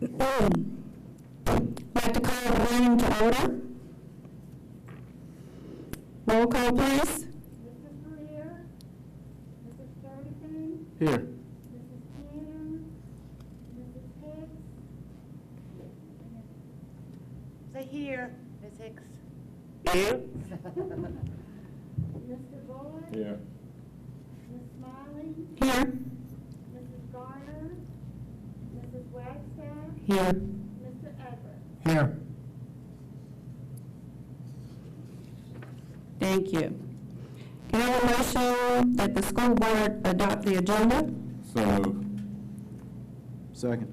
Like to call the meeting to order. Roll call, please. Mr. Greer, Mrs. Sturtevant, Here. Mrs. Cannon, Mrs. Hicks. Say here, Ms. Hicks. Here. Mr. Bullock, Here. Ms. Smiley, Here. Mrs. Garner, Mrs. Wagstaff, Here. Mr. Everett. Here. Thank you. Can I have a motion that the school board adopt the agenda? So moved. Second.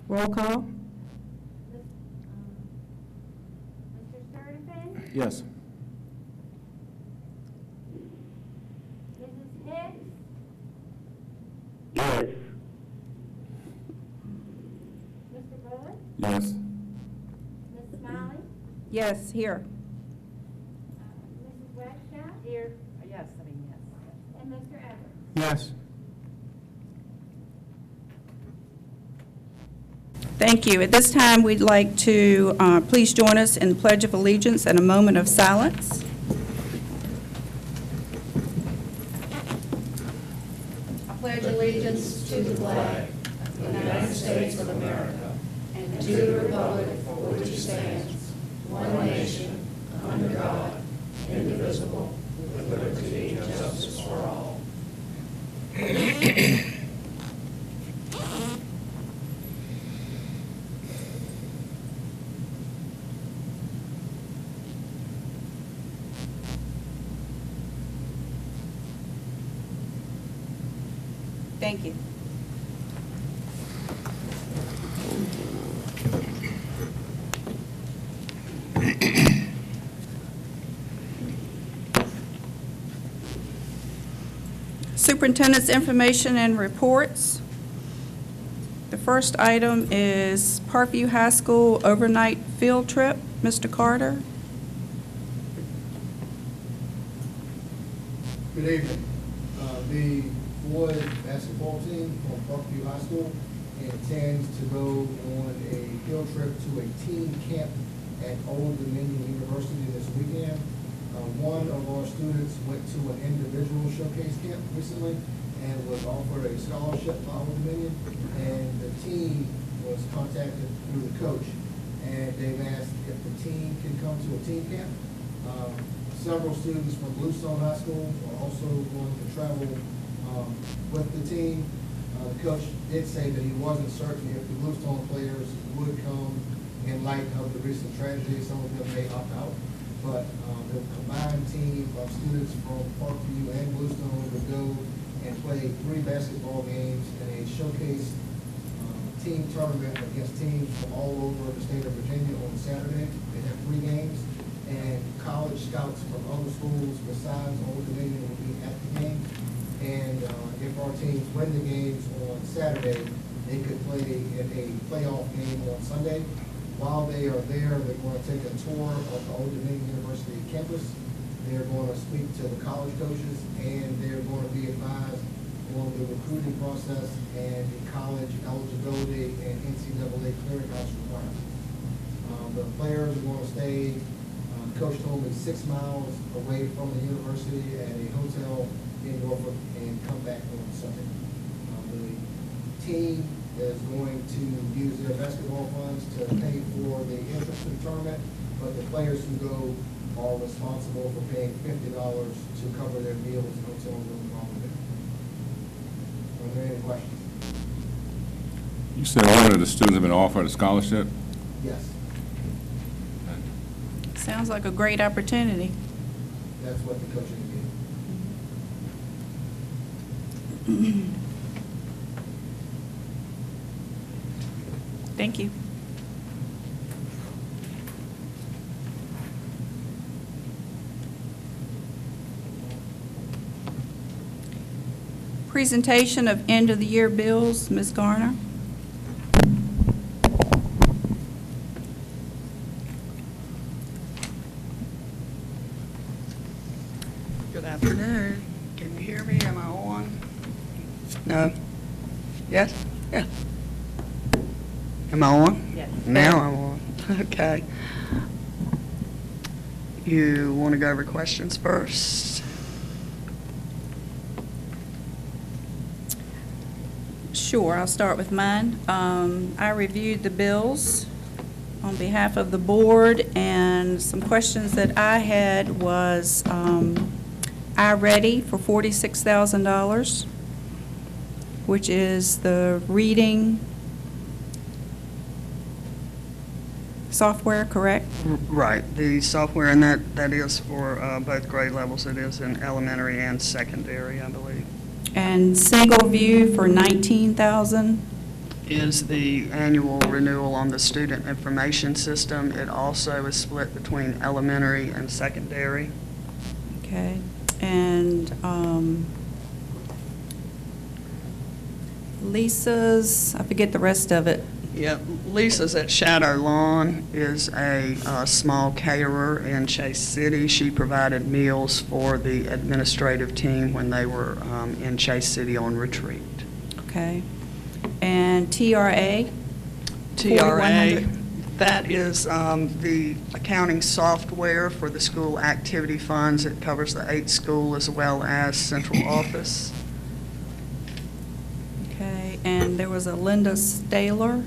Roll call. Mr. Sturtevant, Yes. Mrs. Hicks, Yes. Mr. Bullock, Yes. Ms. Smiley, Yes, here. Mrs. Wagstaff, Here. Yes, I mean, yes. and Mr. Everett. Yes. Thank you. At this time, we'd like to please join us in the Pledge of Allegiance and a moment of silence. I pledge allegiance to the flag of the United States of America and to the republic for which it stands, one nation, under God, indivisible, with liberty and justice for all. Thank you. Superintendent's information and reports. The first item is Parkview High School overnight field trip. Mr. Carter. Good evening. The boys basketball team from Parkview High School intends to go on a field trip to a team camp at Old Dominion University this weekend. One of our students went to an individual showcase camp recently and was offered a scholarship by Old Dominion, and the team was contacted through the coach, and they've asked if the team can come to a team camp. Several students from Bluestone High School are also going to travel with the team. The coach did say that he wasn't certain if the Bluestone players would come in light of the recent tragedy. Some of them may opt out, but the combined team of students from Parkview and Bluestone would go and play 3 basketball games in a showcase team tournament against teams from all over the state of Virginia on Saturday. They have 3 games, and college scouts from other schools besides Old Dominion will be at the game. And if our teams win the games on Saturday, they could play in a playoff game on Sunday. While they are there, they're going to take a tour of the Old Dominion University campus. They're going to speak to the college coaches, and they're going to be advised on the recruiting process and the college eligibility and NCAA clearinghouse requirements. The players are going to stay, Coach told me, 6 miles away from the university at a hotel in Norfolk and come back on Sunday. The team is going to use their basketball funds to pay for the entrance to the tournament, but the players who go are responsible for paying $50 to cover their meals and hotel room while they're there. Are there any questions? You said one of the students have been offered a scholarship? Yes, Sounds like a great opportunity. that's what the coach indicated. Thank you. Presentation of end-of-the-year bills, Ms. Garner. Good afternoon. Can you hear me? Am I on? No? Yes? Yeah. Am I on? Yes. Now I'm on. Okay. You want to go over questions first? Sure, I'll start with mine. I reviewed the bills on behalf of the board, and some questions that I had was iReady for $46,000, which is the reading software, correct? Right, the software, and that is for both grade levels. It is in elementary and secondary, I believe. And Single View for $19,000. Is the annual renewal on the student information system. It also is split between elementary and secondary. Okay, and Lisa's, I forget the rest of it. Yeah, Lisa's at Shadow Lawn is a small caterer in Chase City. She provided meals for the administrative team when they were in Chase City on retreat. Okay, and TRA? TRA, that is the accounting software for the school activity funds. It covers the 8 school as well as central office. Okay, and there was a Linda Staylor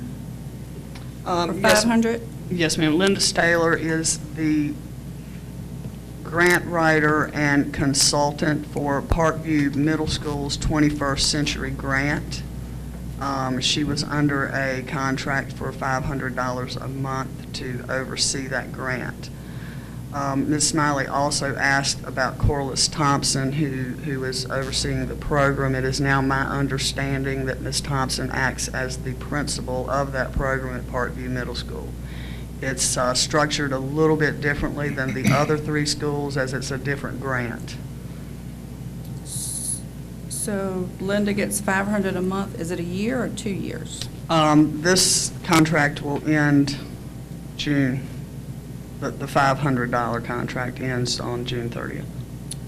for Yes, 500? yes, ma'am. Linda Staylor is the grant writer and consultant for Parkview Middle School's 21st Century Grant. She was under a contract for $500 a month to oversee that grant. Ms. Smiley also asked about Corliss Thompson, who is overseeing the program. It is now my understanding that Ms. Thompson acts as the principal of that program at Parkview Middle School. It's structured a little bit differently than the other 3 schools, as it's a different grant. So Linda gets 500 a month. Is it a year or 2 years? This contract will end June. The $500 contract ends on June 30th.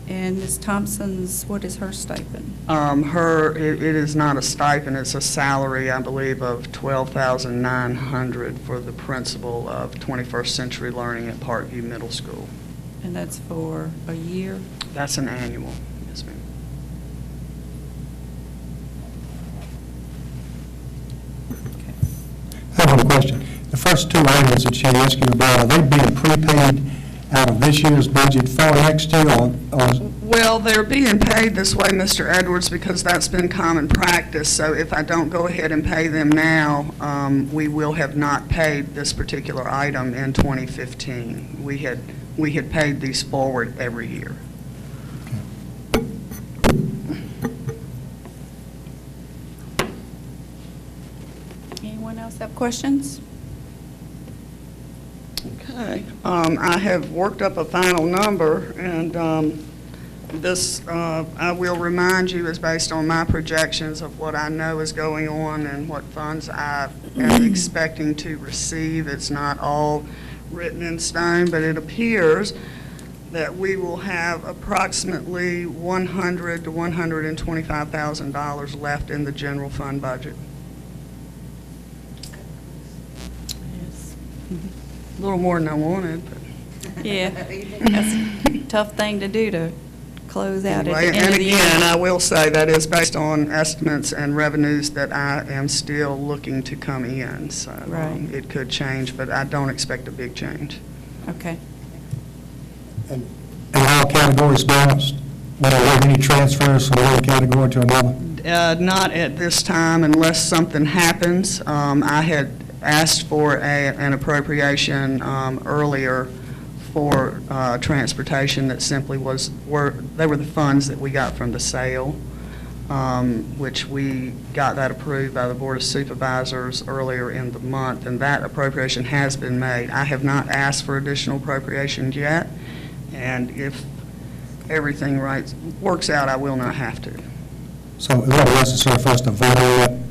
And Ms. Thompson's, what is her stipend? It is not a stipend, it's a salary, I believe, of $12,900 for the principal of 21st Century Learning at Parkview Middle School. And that's for a year? That's an annual, yes, ma'am. I have one question. The first 2 items that she asked you about, are they being prepaid out of this year's budget for next year, or Well, they're being paid this way, Mr. Edwards, because that's been common practice. So if I don't go ahead and pay them now, we will have not paid this particular item in 2015. We had paid these forward every year. Anyone else have questions? Okay. I have worked up a final number, and this, I will remind you, is based on my projections of what I know is going on and what funds I am expecting to receive. It's not all written in stone, but it appears that we will have approximately $100,000 to $125,000 left in the general fund budget. Yes. A little more than I wanted, but. Yeah, that's a tough thing to do, to close out at the Anyway, end and of the year. again, I will say that is based on estimates and revenues that I am still looking to come in. So Right. it could change, but I don't expect a big change. Okay. and all categories balanced? Will there be any transfers from one category to another? Not at this time unless something happens. I had asked for an appropriation earlier for transportation that simply they were the funds that we got from the sale, which we got that approved by the Board of Supervisors earlier in the month, and that appropriation has been made. I have not asked for additional appropriations yet, and if everything works out, I will not have to. So is it necessary for us to vote on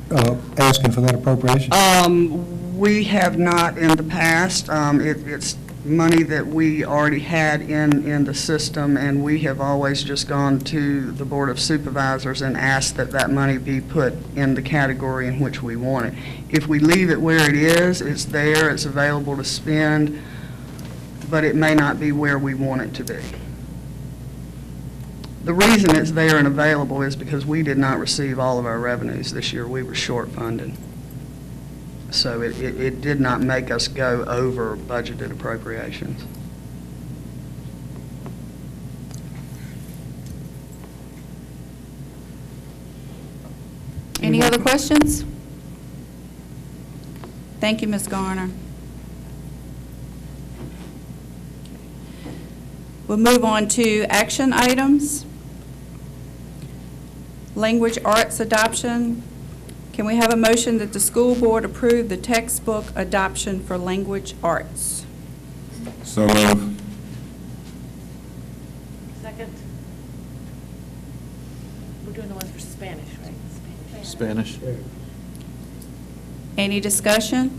that, asking for that appropriation? We have not in the past. It's money that we already had in the system, and we have always just gone to the Board of Supervisors and asked that that money be put in the category in which we want it. If we leave it where it is, it's there, it's available to spend, but it may not be where we want it to be. The reason it's there and available is because we did not receive all of our revenues this year. We were short funded. So it did not make us go over budgeted appropriations. Any other questions? Thank you, Ms. Garner. We'll move on to action items. Language arts adoption. Can we have a motion that the school board approve the textbook adoption for language arts? So move. Second. We're doing the ones for Spanish, right? Spanish? Any discussion?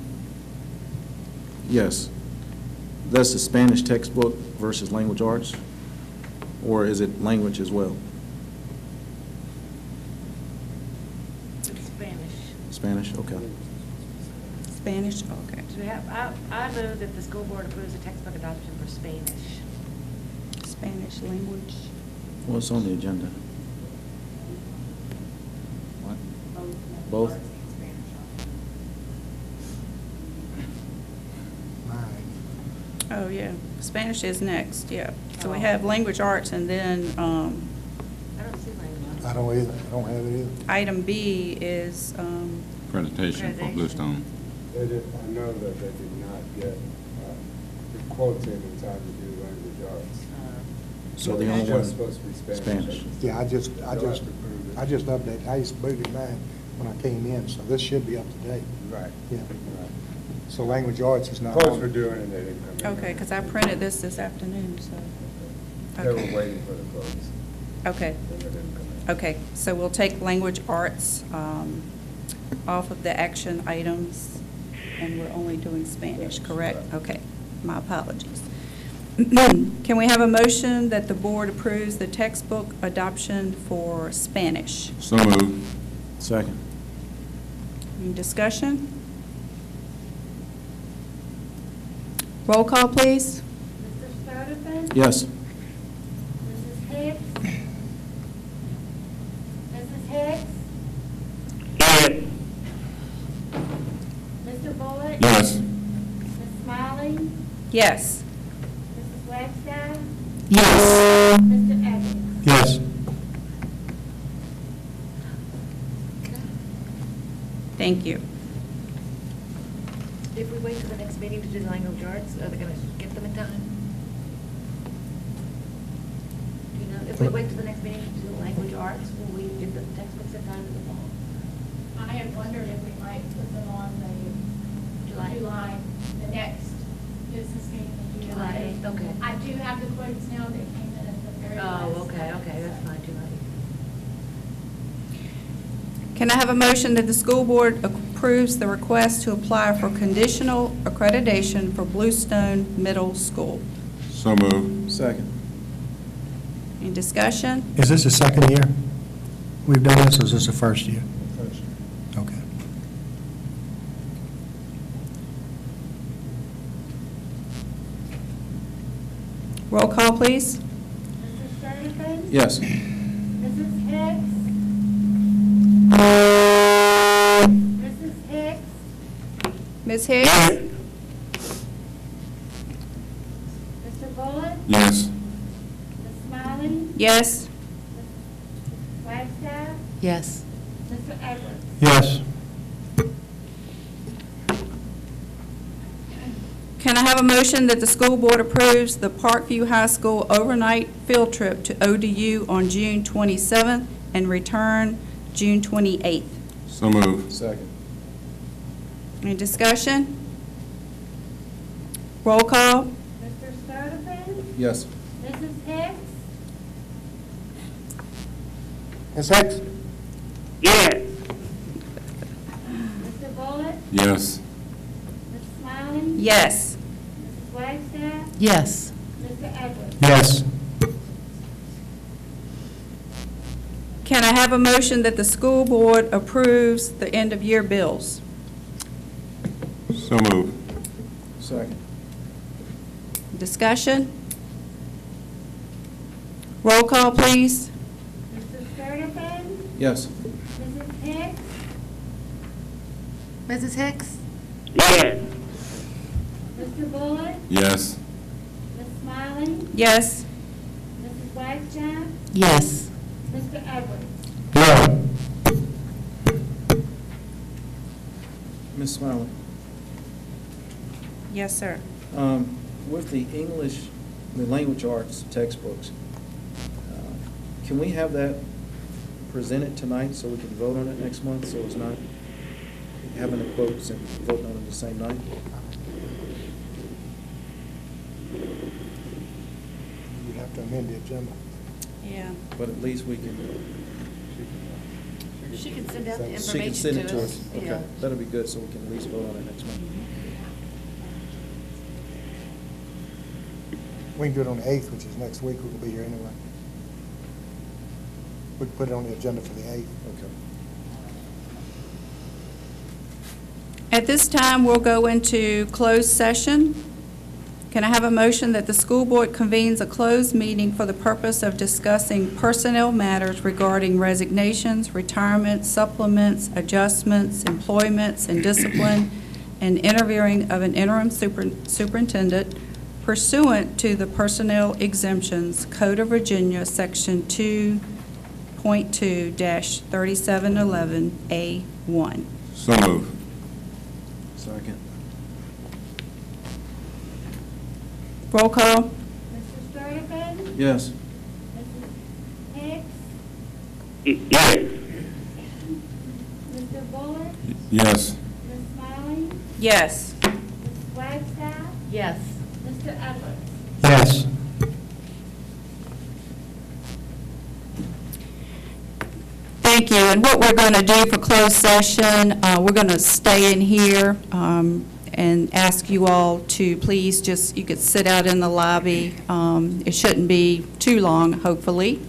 Yes. That's the Spanish textbook versus language arts? Or is it language as well? It's Spanish. Spanish, okay. Spanish, okay. Do we have, I move that the school board approves the textbook adoption for Spanish. Spanish language. Well, it's on the agenda. What? Both? Oh, yeah. Spanish is next, yeah. So we have language arts, and then I don't see language. I don't either, I don't have it either. item B is, Accreditation for Bluestone. They did, I know that they did not get the quotes in time to do language arts. So the It's only just one, supposed to be Spanish. Spanish. Yeah, I just They'll have to approve it. updated, I just booted mine when I came in, so this should be up to date. Right. Yeah. Right. So language arts is not Quotes on were it. due and they didn't come in. okay, because I printed this afternoon, so. They Okay. were waiting for the quotes, Okay, and they didn't come in. okay. So we'll take language arts off of the action items, and we're only doing Spanish, correct? Okay, my apologies. Can we have a motion that the board approves the textbook adoption for Spanish? So move. Second. Any discussion? Roll call, please. Mr. Sturdivant? Yes. Mrs. Hicks? Mrs. Hicks? Mr. Bullock? Yes. Ms. Smiley? Yes. Mrs. Wagstaff? Yes. Mr. Evans? Yes. Thank you. If we wait till the next meeting to do the language arts, are they going to get them in time? Do you know, if we wait till the next meeting to do the language arts, will we get the textbooks in time in the fall? I had wondered if we might put them on the July. the next business meeting in July July. 8th, okay. I do have the quotes now that came in at the very last. Oh, okay, that's fine, July. Can I have a motion that the school board approves the request to apply for conditional accreditation for Bluestone Middle School? So move. Second. Any discussion? Is this the second year we've done this, or is this the first year? Okay. Roll call, please. Mr. Sturdivant? Yes. Mrs. Hicks? Mrs. Hicks? Ms. Hicks? Mr. Bullock? Yes. Ms. Smiley? Yes. Mrs. Wagstaff? Yes. Mr. Edwards? Yes. Can I have a motion that the school board approves the Parkview High School overnight field trip to ODU on June 27th and return June 28th? So move. Second. Any discussion? Roll call? Mr. Sturdivant? Yes. Mrs. Hicks? Ms. Hicks? Mr. Bullock? Yes. Ms. Smiley? Yes. Mrs. Wagstaff, Yes. Mr. Edwards. Yes. Can I have a motion that the school board approves the end-of-year bills? So moved. Second. Discussion? Roll call, please. Mr. Sturtevant, Yes. Mrs. Hicks, Mrs. Hicks? Mr. Bullock, Yes. Ms. Smiley, Yes. Mrs. Wagstaff, Yes. Mr. Edwards. No. Ms. Smiley, Yes, sir. with the English, the language arts textbooks, can we have that presented tonight so we can vote on it next month, so it's not having the quotes and voting on it the same night? You'd have to amend the agenda. Yeah. But at least we can, She can send out the she information can send it to to us. us. Yeah. Okay, that'll be good, so we can at least vote on it next month. We can do it on the 8th, which is next week. We will be here anyway. We can put it on the agenda for the 8th. Okay. At this time, we'll go into closed session. Can I have a motion that the school board convenes a closed meeting for the purpose of discussing personnel matters regarding resignations, retirements, supplements, adjustments, employments, and discipline, and interviewing of an interim superintendent pursuant to the Personnel Exemptions Code of Virginia, Section 2.2-3711A1. So moved. Second. Roll call? Mr. Sturtevant, Yes. Mrs. Hicks, Yes. Mr. Bullock, Yes. Ms. Smiley, Yes. Mrs. Wagstaff, Yes. Mr. Edwards. Yes. Thank you. And what we're going to do for closed session, we're going to stay in here and ask you all to please just, you could sit out in the lobby. It shouldn't be too long, hopefully.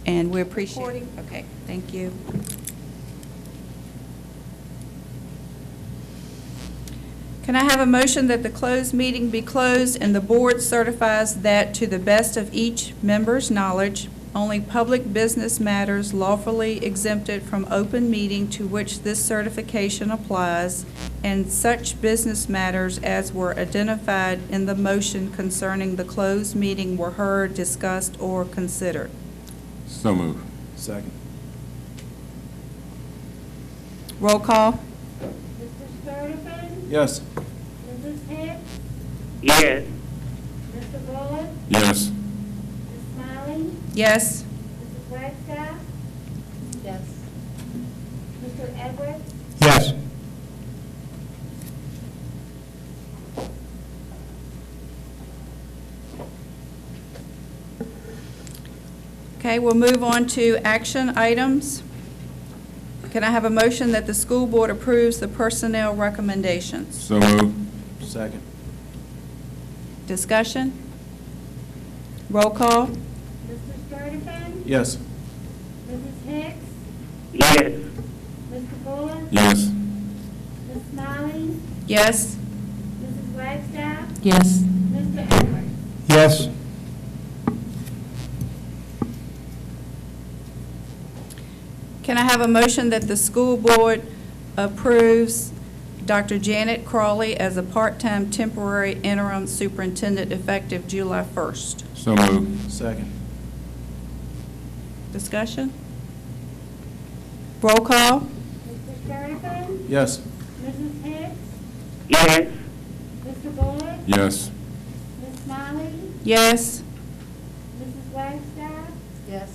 And we appreciate it. Okay, thank you. Can I have a motion that the closed meeting be closed and the board certifies that to the best of each member's knowledge, only public business matters lawfully exempted from open meeting to which this certification applies, and such business matters as were identified in the motion concerning the closed meeting were heard, discussed, or considered? So moved. Second. Roll call? Mr. Sturtevant, Yes. Mrs. Hicks, Yes. Mr. Bullock, Yes. Ms. Smiley, Yes? Mrs. Wagstaff, Yes. Mr. Edwards. Yes. Okay, we'll move on to action items. Can I have a motion that the school board approves the personnel recommendations? So moved. Second. Discussion? Roll call? Mr. Sturtevant, Yes. Mrs. Hicks, Yes. Mr. Bullock, Yes. Ms. Smiley, Yes? Mrs. Wagstaff, Yes. Mr. Edwards. Yes. Can I have a motion that the school board approves Dr. Janet Crawley as a part-time temporary interim superintendent effective July 1st? So moved. Second. Discussion? Roll call? Mr. Sturtevant, Yes. Mrs. Hicks, Yes. Mr. Bullock, Yes. Ms. Smiley, Yes? Mrs. Wagstaff, Yes.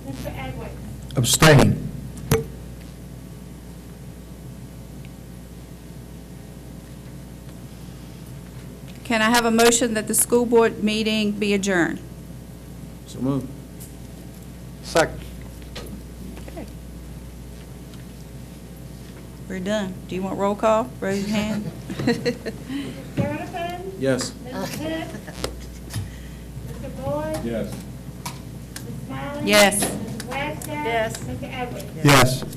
Mr. Edwards. Abstain. Can I have a motion that the school board meeting be adjourned? So moved. Second. We're done. Do you want roll call? Raise your hand. Mr. Sturtevant, Yes. Mrs. Hicks? Mr. Boyd? Yes. Ms. Smiley? Yes. Mrs. Wagstaff? Yes. Mr. Edwards? Yes.